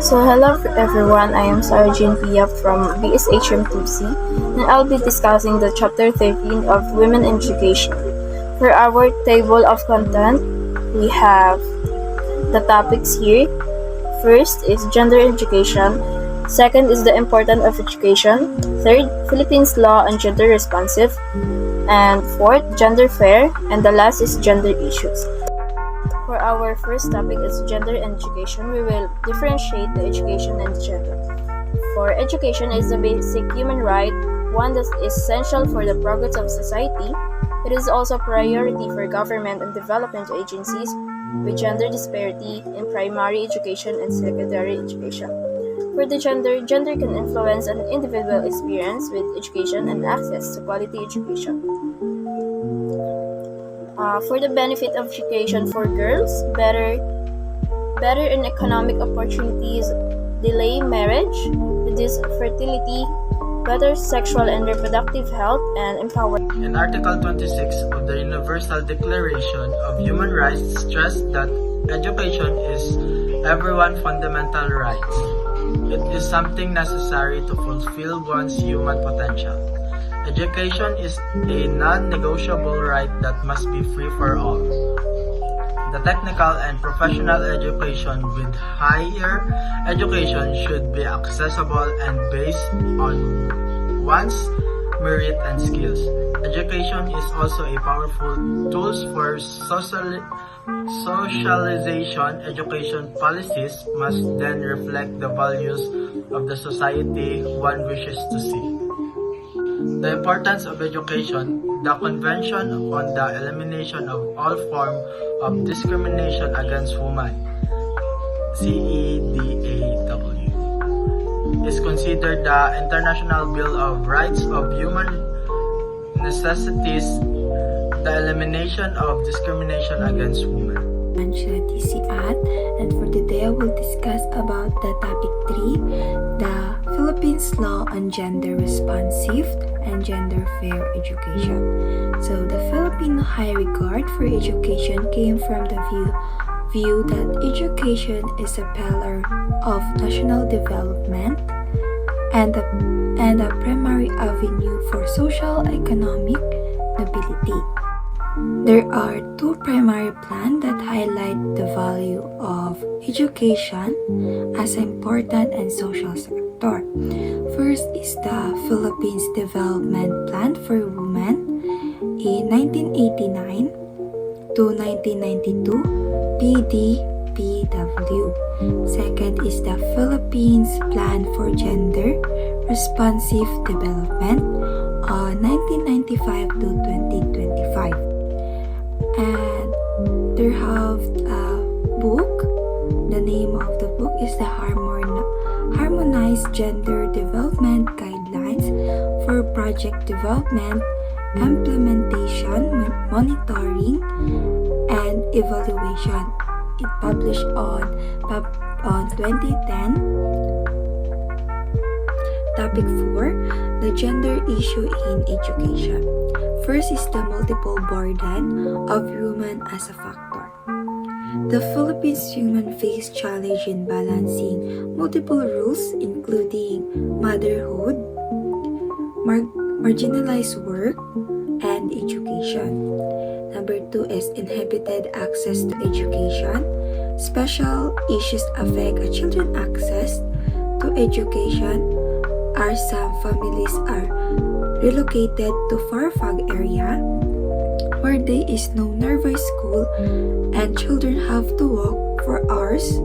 So hello everyone, I am Sarah Pia from BSHM 2C and I'll be discussing the chapter 13 of Women in Education. For our table of content, we have the topics here. First is gender education. Second is the importance of education. Third, Philippines law on gender responsive. And fourth, gender fair. And the last is gender issues. For our first topic is gender and education, we will differentiate the education and gender. For education is a basic human right, one that is essential for the progress of society. It is also a priority for government and development agencies with gender disparity in primary education and secondary education. For the gender can influence an individual experience with education and access to quality education. For the benefit of education for girls, better in economic opportunities, delay marriage, reduce fertility, better sexual and reproductive health, and empowerment. In Article 26 of the Universal Declaration of Human Rights stressed that education is everyone's fundamental rights. It is something necessary to fulfill one's human potential. Education is a non-negotiable right that must be free for all. The technical and professional education with higher education should be accessible and based on one's merit and skills. Education is also a powerful tool for socialization. Education policies must then reflect the values of the society one wishes to see. The importance of education, the Convention on the Elimination of All Forms of Discrimination Against Women, CEDAW, is considered the International Bill of Rights of Human Necessities, the elimination of discrimination against women. And for today I will discuss about the topic 3, the Philippines law on gender responsive and gender fair education. So the Filipino high regard for education came from the view that education is a pillar of national development and a primary avenue for social economic mobility. There are two primary plans that highlight the value of education as an important and social sector. First is the Philippines Development Plan for Women in 1989 to 1992, PDPW. Second is the Philippines Plan for Gender Responsive Development 1995 to 2025. And they have a book. The name of the book is the Harmonized Gender Development Guidelines for Project Development, Implementation, Monitoring, and Evaluation. It published on 2010. Topic 4, the gender issue in education. First is the multiple burden of women as a factor. The Philippines women face challenge in balancing multiple rules including motherhood, marginalized work, and education. Number 2 is inhibited access to education. Special issues affect a children's access to education as some families are relocated to far-flung area where there is no nearby school and children have to walk for hours,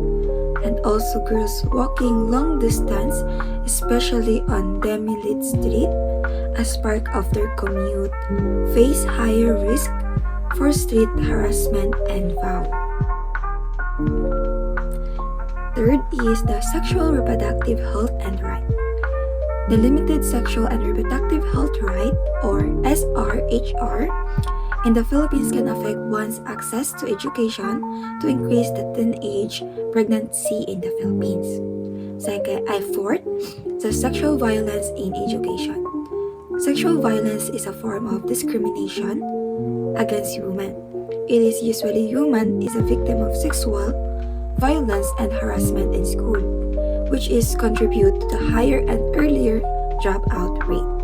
and also girls walking long distance, especially on dim-lit street as part of their commute, face higher risk for street harassment and violence. Third is the sexual reproductive health and right. The Limited Sexual and Reproductive Health Right, or SRHR, in the Philippines can affect one's access to education to increase the teenage pregnancy in the Philippines. Fourth, the sexual violence in education. Sexual violence is a form of discrimination against women. It is usually women is a victim of sexual violence and harassment in school. which is contribute to the higher and earlier dropout rate.